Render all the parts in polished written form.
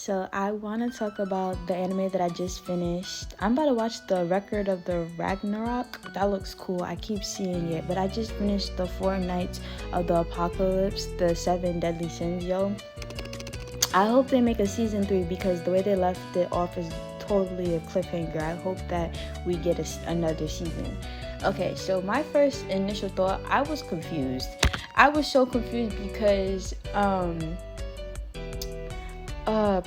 So I want to talk about the anime that I just finished. I'm about to watch the Record of the Ragnarok. That looks cool. I keep seeing it, but I just finished the Four Nights of the Apocalypse, the Seven Deadly Sins, yo. I hope they make a season 3 because the way they left it off is totally a cliffhanger. I hope that we get another season. Okay, so my first initial thought, I was confused. I was so confused because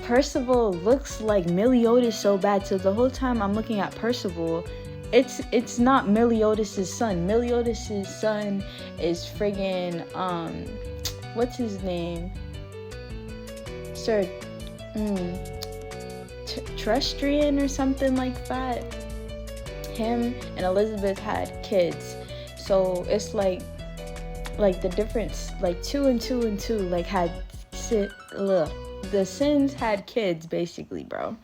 Percival looks like Meliodas so bad. So the whole time I'm looking at Percival, it's not Meliodas' son. Meliodas' son is friggin' what's his name? Sir Terrestrian or something like that. Him and Elizabeth had kids. So it's like the difference, like two and two like had the Sins had kids basically, bro,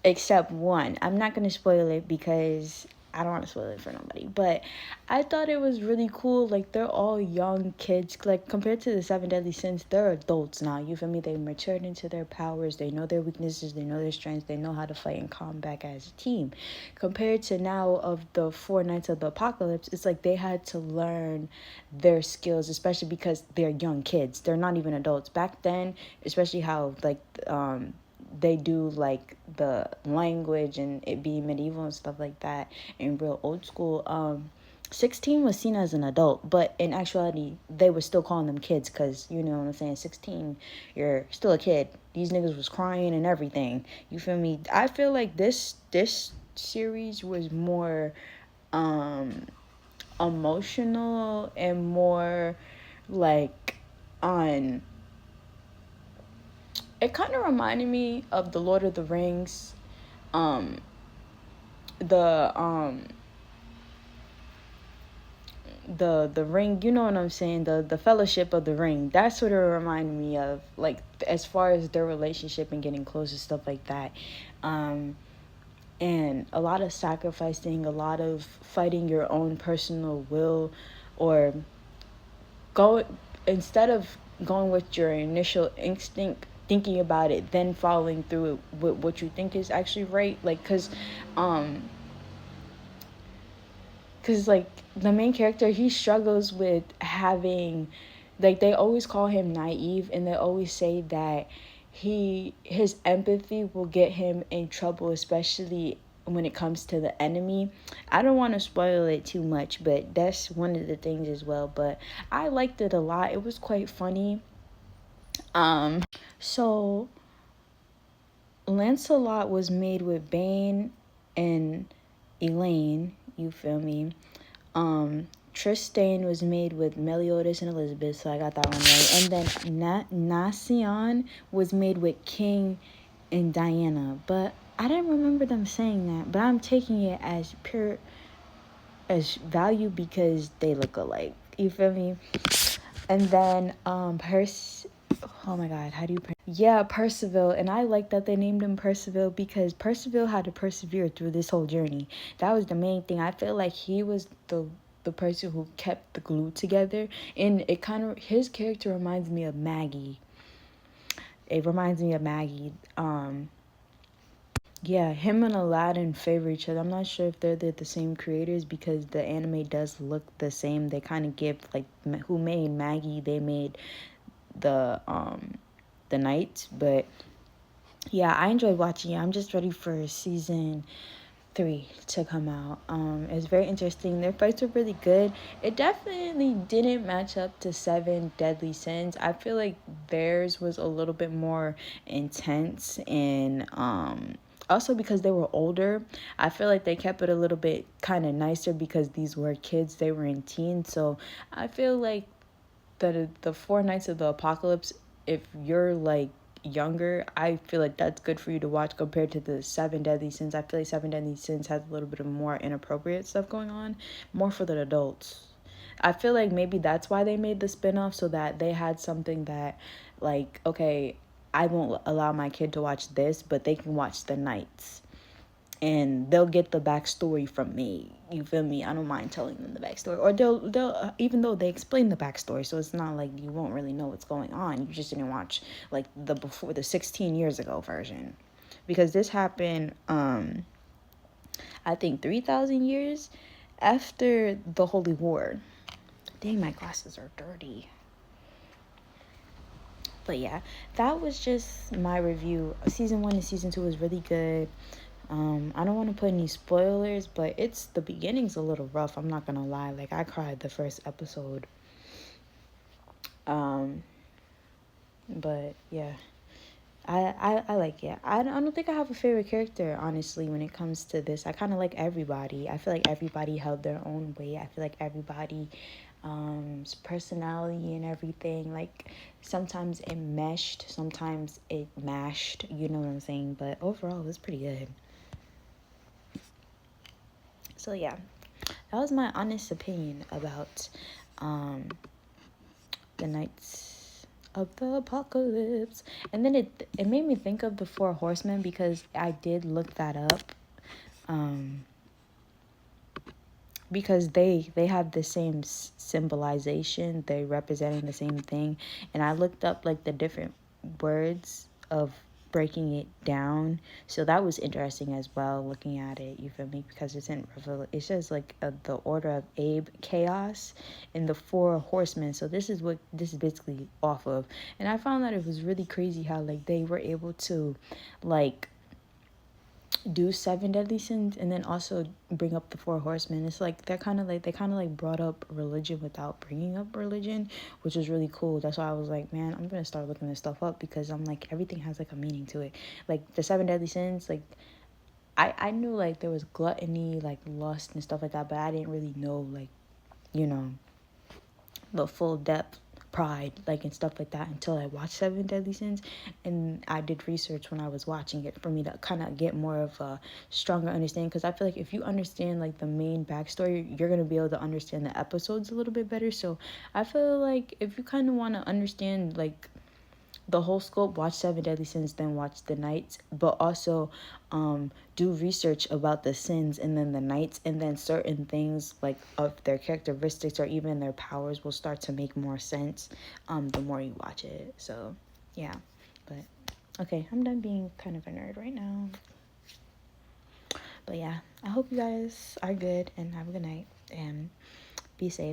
except one. I'm not gonna spoil it because I don't want to spoil it for nobody, but I thought it was really cool. Like, they're all young kids. Like, compared to the Seven Deadly Sins, they're adults now. You feel me? They matured into their powers. They know their weaknesses. They know their strengths. They know how to fight in combat as a team. Compared to now of the Four Nights of the Apocalypse, it's like they had to learn their skills, especially because they're young kids. They're not even adults. Back then, especially how, like, they do like the language and it being medieval and stuff like that in real old school, 16 was seen as an adult, but in actuality they were still calling them kids because, you know what I'm saying, 16, you're still a kid. These niggas was crying and everything, you feel me? I feel like this series was more emotional and more like on, it kind of reminded me of the Lord of the Rings, the the ring, you know what I'm saying, the Fellowship of the Ring. That's what it reminded me of, like, as far as their relationship and getting close and stuff like that. And a lot of sacrificing, a lot of fighting your own personal will, or go instead of going with your initial instinct, thinking about it, then following through with what you think is actually right. Like, because like the main character, he struggles with having, like, they always call him naive, and they always say that his empathy will get him in trouble, especially when it comes to the enemy. I don't want to spoil it too much, but that's one of the things as well. But I liked it a lot. It was quite funny. So Lancelot was made with Bane and Elaine, you feel me? Tristan was made with Meliodas and Elizabeth, so I got that one right. And then Nacien was made with King and Diana, but I didn't remember them saying that. But I'm taking it as pure as value because they look alike. You feel me? And then oh my god, how do you yeah, Percival. And I like that they named him Percival because Percival had to persevere through this whole journey. That was the main thing. I feel like he was the person who kept the glue together, and it kind of, his character reminds me of Maggie. It reminds me of Maggie. Yeah, him and Aladdin favor each other. I'm not sure if they're the same creators because the anime does look the same. They kind of give, like, who made Maggie, they made the knights. But yeah, I enjoyed watching it. I'm just ready for season 3 to come out. It's very interesting. Their fights were really good. It definitely didn't match up to Seven Deadly Sins. I feel like theirs was a little bit more intense, and also because they were older, I feel like they kept it a little bit kind of nicer because these were kids. They were in teens, so I feel like the Four Nights of the Apocalypse, if you're like younger, I feel like that's good for you to watch compared to the Seven Deadly Sins. I feel like Seven Deadly Sins has a little bit of more inappropriate stuff going on, more for the adults. I feel like maybe that's why they made the spin-off, so that they had something that, like, okay, I won't allow my kid to watch this, but they can watch the Knights. and they'll get the backstory from me. You feel me? I don't mind telling them the backstory, or they'll even though they explain the backstory, so it's not like you won't really know what's going on. You just didn't watch like the 16 years ago version, because this happened I think 3,000 years after the Holy War. Dang, my glasses are dirty. But yeah, that was just my review. Season 1 and season 2 was really good. I don't want to put any spoilers, but the beginning's a little rough. I'm not gonna lie. Like, I cried the first episode. But yeah, I like it. I don't think I have a favorite character, honestly, when it comes to this. I kind of like everybody. I feel like everybody held their own weight. I feel like everybody personality and everything, like sometimes it meshed, sometimes it mashed, you know what I'm saying? But overall it was pretty good. So yeah, that was my honest opinion about the Knights of the Apocalypse. And then it made me think of the Four Horsemen, because I did look that up, because they have the same symbolization, they representing the same thing. And I looked up like the different words of breaking it down, so that was interesting as well, looking at it, you feel me? Because it says like the order of Abe, chaos, and the Four Horsemen. So this is what this is basically off of. And I found that it was really crazy how like they were able to like do 7 deadly sins and then also bring up the Four Horsemen. It's like they kind of like brought up religion without bringing up religion, which was really cool. That's why I was like, man, I'm gonna start looking this stuff up, because I'm like, everything has like a meaning to it. Like the 7 deadly sins, like I knew like there was gluttony, like lust and stuff like that, but I didn't really know like, you know, the full depth, pride, like, and stuff like that, until I watched 7 Deadly Sins. And I did research when I was watching it, for me to kind of get more of a stronger understanding, because I feel like if you understand like the main backstory, you're gonna be able to understand the episodes a little bit better. So I feel like if you kind of want to understand like the whole scope, watch 7 Deadly Sins, then watch the Knights. But also do research about the sins and then the Knights, and then certain things like of their characteristics or even their powers will start to make more sense the more you watch it. So yeah, but okay, I'm done being kind of a nerd right now. But yeah, I hope you guys are good and have a good night and be safe.